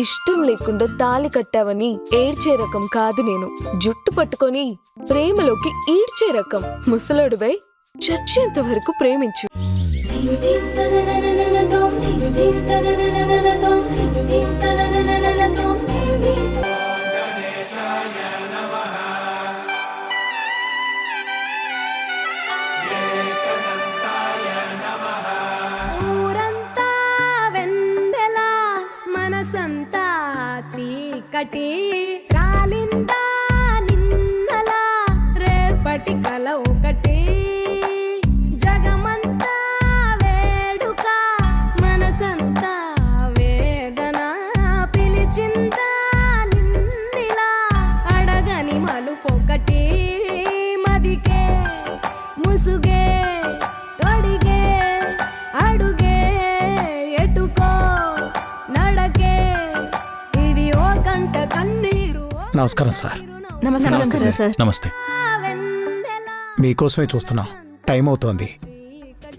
ఇష్టం లేకుండా తాళి కట్టావని ఏడ్చే రకం కాదు నేను. జుట్టు పట్టుకొని ప్రేమలోకి ఈడ్చే రకం. ముసలోడువై చచ్చేంత వరకు ప్రేమించు. మనసంతా చీకటి రాలిందా నిన్నలా రేపటి కల ఒకటి జగమంతా వేడుక మనసంతా వేదన పిలిచిందా నిన్నిలా అడగని మలుపొకటి మదికే ముసుగే తొడిగే అడుగే ఎటుకో నడకే ఇది ఓ కంట కన్నీరు. నమస్కారం సార్. నమస్కారం సార్. నమస్తే. మీకోసమే చూస్తున్నాం. టైం అవుతోంది.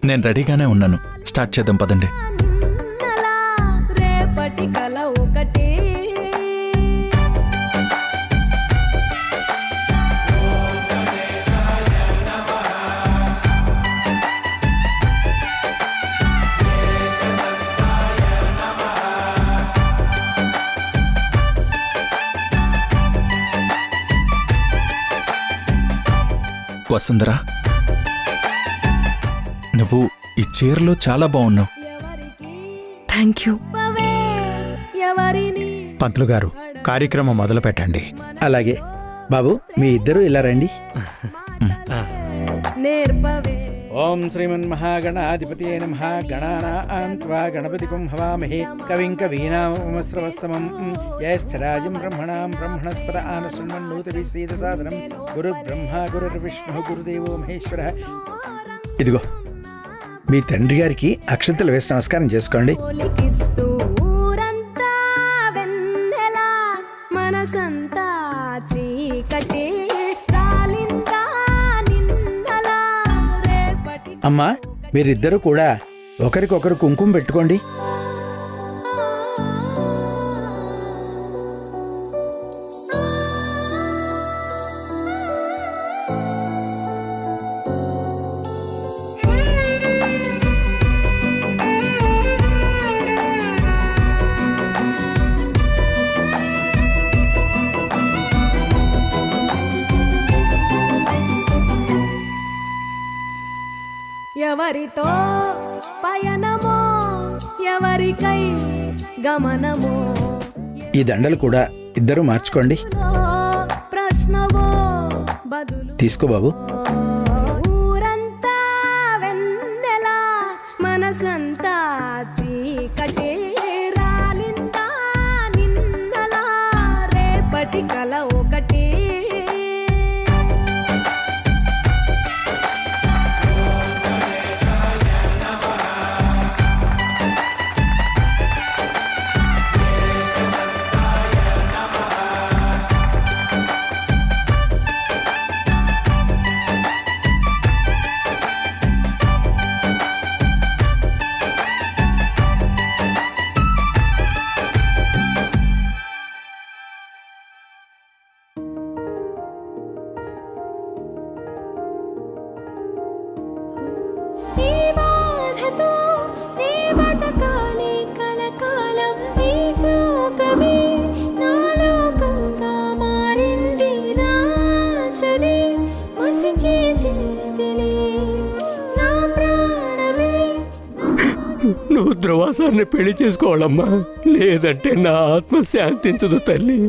నేను రెడీగానే ఉన్నాను. స్టార్ట్ చేద్దాం పదండి. నిన్నలా రేపటి కల ఒకటి వసుంధరా, నువ్వు ఈ చీరలో చాలా బాగున్నావు. Thank you. ఎవరిని పంతులు గారు, కార్యక్రమం మొదలు పెట్టండి. అలాగే బాబు, మీ ఇద్దరు ఇలా రండి. నేర్పవే ఓం శ్రీమన్మహాగణాధిపతి నమః. గణానాం త్వా గణపతిం హవామహే కవిం కవీనామస్రవస్తమం జ్యేష్ఠరాజం బ్రహ్మణాం బ్రహ్మణస్పద ఆనశృణ్వన్నోతిభిः సీదసాదనం గురుర్బ్రహ్మ గురుర్విష్ణుః గురుదేవో మహేశ్వరः. ఇదిగో మీ తండ్రి గారికి అక్షంతలు వేసి నమస్కారం చేసుకోండి. పోలికిస్తూ ఊరంతా వెన్నెలా మనసంతా చీకటి రాలిందా నిన్నలా రేపటి అమ్మా, మీరిద్దరూ కూడా ఒకరికొకరు కుంకుమ పెట్టుకోండి. ఎవరితో పయనమో ఎవరికై గమనమో ఈ దండలు కూడా ఇద్దరు మార్చుకోండి. ప్రశ్నవో బదులు తీసుకో బాబు. ఊరంతా వెన్నెలా మనసంతా చీకటి రాలిందా నిన్నలా రేపటి కల ఒకటి నువ్వు ధ్రువాసాన్ని పెళ్లి చేసుకోవాలమ్మా, లేదంటే నా ఆత్మ శాంతించదు తల్లి.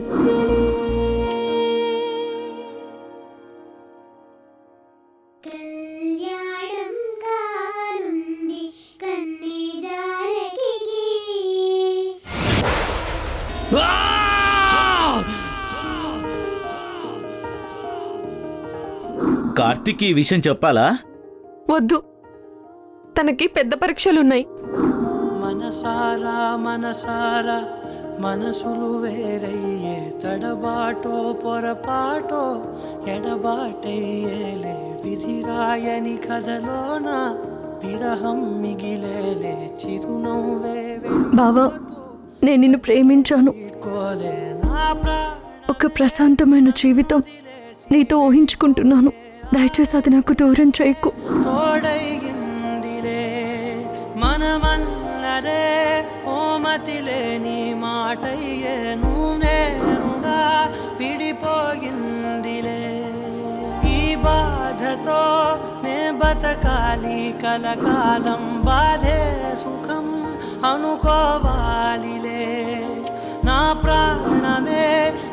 కార్తీక్ ఈ విషయం చెప్పాలా? వద్దు, తనకి పెద్ద పరీక్షలున్నాయి. మనసారా మనసారా మనసులు వేరయ్యే తడబాటో పొరపాటో ఎడబాటయ్యేలే విధిరాయని కథలోన విరహం మిగిలేలే చిరునవ్వే బావా, నేను నిన్ను ప్రేమించాను. ఒక ప్రశాంతమైన జీవితం నీతో ఊహించుకుంటున్నాను. దయచేసి అది నాకు దూరం చేయకు. తోడైందిలే మనమన్నదే ఓమతిలే నీ మాటయ్యేను నేనుగా విడిపోయిందిలే. ఈ బాధతో నే బతకాలి కలకాలం, బాధే సుఖం అనుకోవాలిలే. నా ప్రాణమే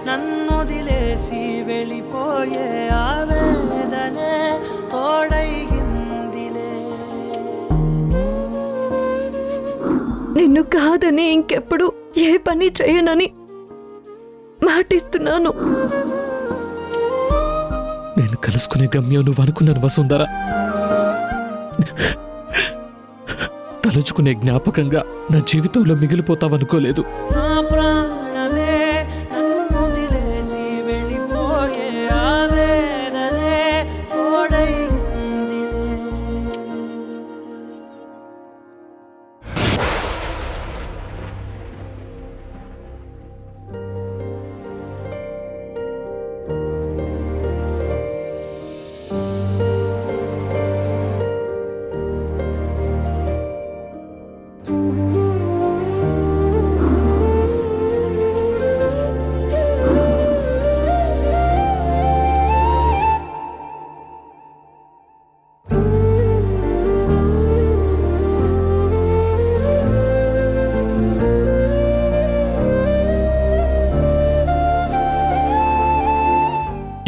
నన్నొదిలేసి వెళ్ళిపోయే ఆవేదనే తోడైందిలే. నిన్ను కాదని ఇంకెప్పుడు ఏ పని చేయనని మాటిస్తున్నాను. నేను కలుసుకునే గమ్యం నువ్వు అనుకున్నాను వసుంధర. తలుచుకునే జ్ఞాపకంగా నా జీవితంలో మిగిలిపోతావనుకోలేదు. నా ప్రాణమే నన్నొదిలేసి వెళ్ళిపోయే ఆవేదనే తోడైందిలే.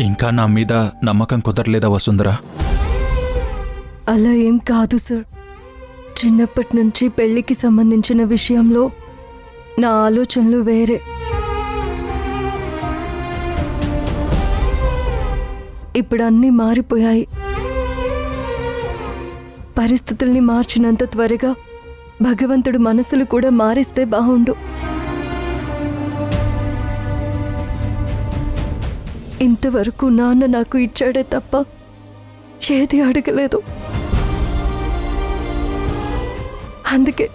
ఇంకా నా మీద నమ్మకం కుదరలేదా వసుంధర? అలా ఏం కాదు సార్. చిన్నప్పటి నుంచి పెళ్లికి సంబంధించిన విషయంలో నా ఆలోచనలు వేరే. ఇప్పుడు అన్నీ మారిపోయాయి. పరిస్థితుల్ని మార్చినంత త్వరగా భగవంతుడు మనసులు కూడా మారిస్తే బాగుండు. ఇంతవరకు నాన్న నాకు ఇచ్చాడే తప్ప ఏది అడగలేదు. అందుకే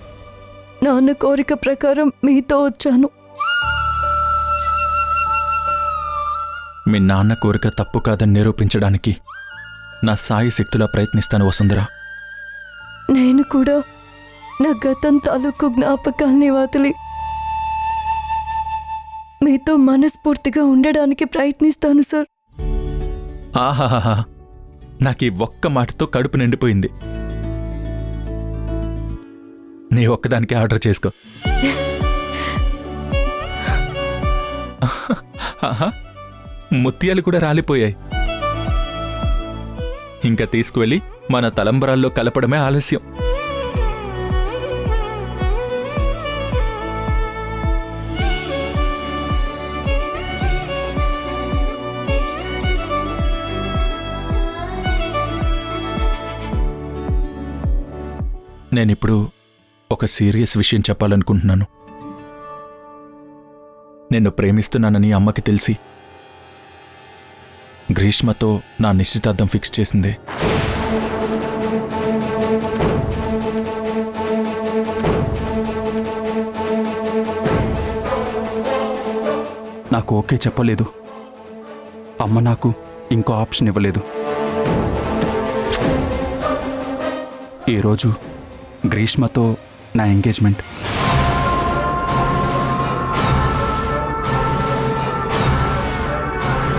నాన్న కోరిక ప్రకారం మీతో వచ్చాను. మీ నాన్న కోరిక తప్పు కాదని నిరూపించడానికి నా సాయి శక్తులా ప్రయత్నిస్తాను వసుంధర. నేను కూడా నా గతం తాలూకు జ్ఞాపకాల్ని వదిలి మీతో మనస్ఫూర్తిగా ఉండడానికి ప్రయత్నిస్తాను సార్. ఆహాహా, నాకు ఈ ఒక్క మాటతో కడుపు నిండిపోయింది. నీ ఒక్కదానికి ఆర్డర్ చేసుకో. ఆహా, ముత్యాలు కూడా రాలిపోయాయి. ఇంకా తీసుకువెళ్ళి మన తలంబరాల్లో కలపడమే ఆలస్యం. నేనిప్పుడు ఒక సీరియస్ విషయం చెప్పాలనుకుంటున్నాను. నిన్ను ప్రేమిస్తున్నానని అమ్మకి తెలిసి గ్రీష్మతో నా నిశ్చితార్థం ఫిక్స్ చేసింది. నాకు ఓకే చెప్పలేదు. అమ్మ నాకు ఇంకో ఆప్షన్ ఇవ్వలేదు. ఈరోజు గ్రీష్మతో నా ఎంగేజ్మెంట్.